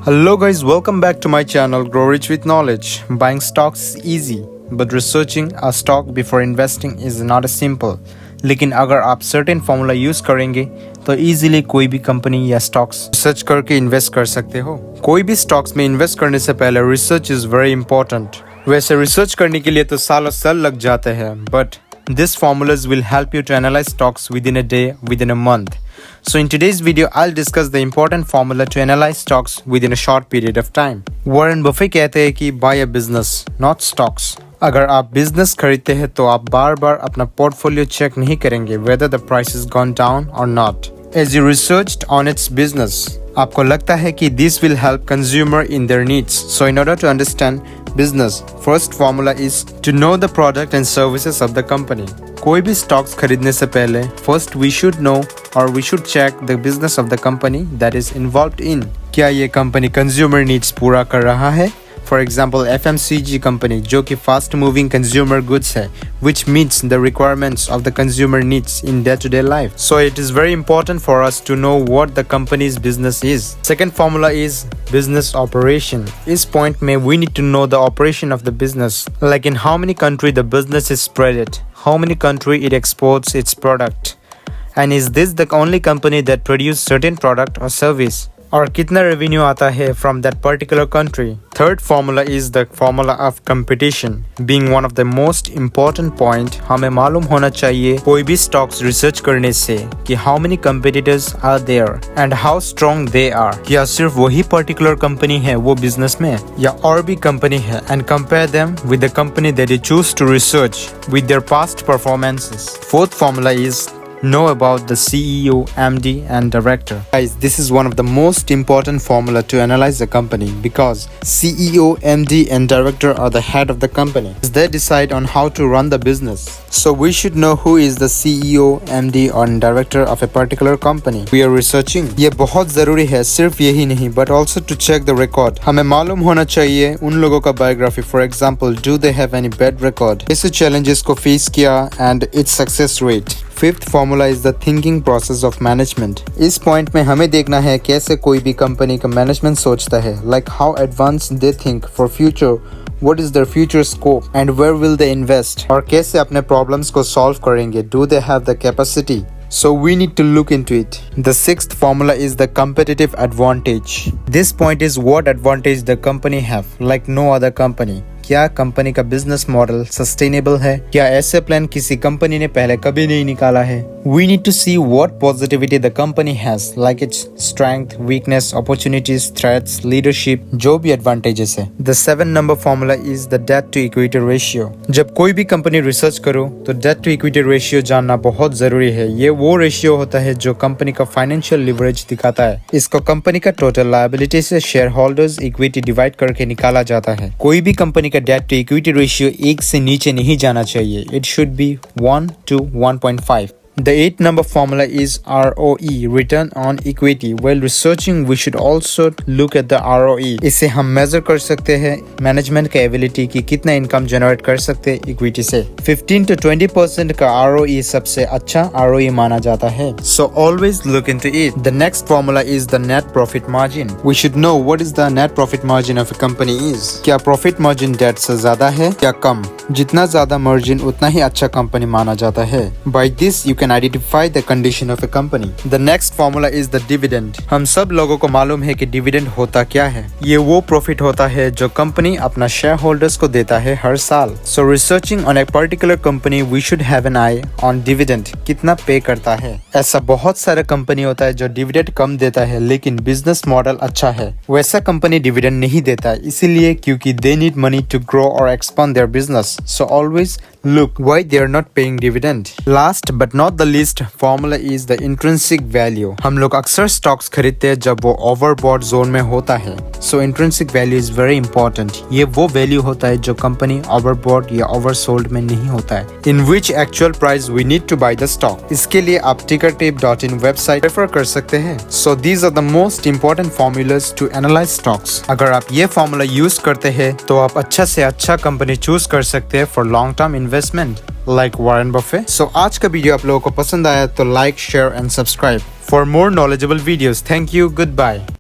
Hello guys, welcome back to my channel Grow Rich with Knowledge. Buying stocks is easy, but researching a stock before investing is not as simple. लेकिन अगर आप certain formula use करेंगे तो easily कोई भी company या stocks research करके invest कर सकते हो। कोई भी stocks में इन्वेस्ट करने से पहले research is very important. वैसे रिसर्च करने के लिए तो सालों साल लग जाते हैं, but these formulas will help you to analyze stocks within a day, within a month. So in today's video, I'll discuss the important formula to analyze stocks within a short period of time. Warren Buffett कहते हैं कि buy a business, not stocks. अगर आप business खरीदते हैं तो आप बार बार अपना पोर्टफोलियो चेक नहीं करेंगे whether the price has gone down or not. As you researched on its business, आपको लगता है कि this will help consumer in their needs. So in order to understand business, first formula is to know the product and services of the company. कोई भी stocks खरीदने से पहले first we should know or we should check the business of the company that is involved in. क्या ये company consumer needs पूरा कर रहा है? For example, FMCG company जो कि fast moving consumer goods है, which meets the requirements of the consumer needs in day-to-day life. So it is very important for us to know what the company's business is. Second formula is business operation. इस point में we need to know the operation of the business, like in how many country the business is spread, how many country it exports its product, and is this the only company that produce certain product or service. और कितना revenue आता है from that particular country. Third formula is the formula of competition. Being one of the most important point, हमें मालूम होना चाहिए कोई भी stocks research करने से कि how many competitors are there and how strong they are. क्या सिर्फ वही particular company है वो business में या और भी company है and compare them with the company that you choose to research with their past performances. Fourth formula is know about the CEO, MD and director. Guys, this is one of the most important formula to analyze a company because CEO, MD and director are the head of the company. They decide on how to run the business. So we should know who is the CEO, MD or director of a particular company we are researching. ये बहुत जरूरी है, सिर्फ यही नहीं but also to check the record. हमें मालूम होना चाहिए उन लोगों का biography. For example, do they have any bad record? कैसे challenges को face किया and its success rate. Fifth formula is the thinking process of management. इस point में हमें देखना है कैसे कोई भी कंपनी का मैनेजमेंट सोचता है, like how advanced they think for future, what is their future scope and where will they invest, और कैसे अपने problems को solve करेंगे, do they have the capacity. So we need to look into it. The sixth formula is the competitive advantage. This point is what advantage the company have, like no other company. क्या company का business model sustainable है? क्या ऐसे plan किसी company ने पहले कभी नहीं निकाला है? We need to see what positivity the company has, like its strength, weakness, opportunities, threats, leadership, जो भी advantages है. The 7 formula is the debt to equity ratio. जब कोई भी कंपनी रिसर्च करो तो debt to equity ratio जानना बहुत जरूरी है. ये वो रेशियो होता है जो कंपनी का फाइनेंशियल लिवरेज दिखाता है. इसको कंपनी का टोटल लायबिलिटी से शेयर होल्डर्स इक्विटी डिवाइड करके निकाला जाता है. कोई भी कंपनी का डेट टू इक्विटी रेशियो 1 से नीचे नहीं जाना चाहिए. It should be 1 to 1.5. The 8 formula is ROE, return on equity. While researching, we should also look at the ROE. इससे हम मेजर कर सकते हैं मैनेजमेंट का एबिलिटी कि कितना इनकम जनरेट कर सकते हैं इक्विटी से. 15 to 20% का ROE सबसे अच्छा ROE माना जाता है. So always look into it. The next formula is the net profit margin. We should know what is the net profit margin of a company is. क्या profit margin debt से ज्यादा है या कम? जितना ज्यादा मार्जिन उतना ही अच्छा कंपनी माना जाता है. By this you can identify the condition of a company. The next formula is the dividend. हम सब लोगों को मालूम है कि डिविडेंड होता क्या है. ये वो प्रॉफिट होता है जो कंपनी अपना शेयर होल्डर्स को देता है हर साल. So researching on a particular company, we should have an eye on dividend. कितना पे करता है. ऐसा बहुत सारा कंपनी होता है जो डिविडेंड कम देता है लेकिन बिजनेस मॉडल अच्छा है. वैसा कंपनी डिविडेंड नहीं देता इसीलिए क्योंकि they need money to grow or expand their business. So always look why they are not paying dividend. Last but not the least formula is the intrinsic value. हम लोग अक्सर स्टॉक्स खरीदते हैं जब वो ओवरबॉट जोन में होता है. So intrinsic value is very important. ये वो वैल्यू होता है जो कंपनी ओवरबॉट या ओवरसोल्ड में नहीं होता है. In which actual price we need to buy the stock. इसके लिए आप tickertape.in वेबसाइट रेफर कर सकते हैं. So these are the most important formulas to analyze stocks. अगर आप ये फॉर्मूला यूज करते हैं तो आप अच्छा से अच्छा कंपनी चूज कर सकते हैं for long term investment. like Warren Buffett. So आज का वीडियो आप लोगों को पसंद आया तो like, share and subscribe for more knowledgeable videos. Thank you. Goodbye.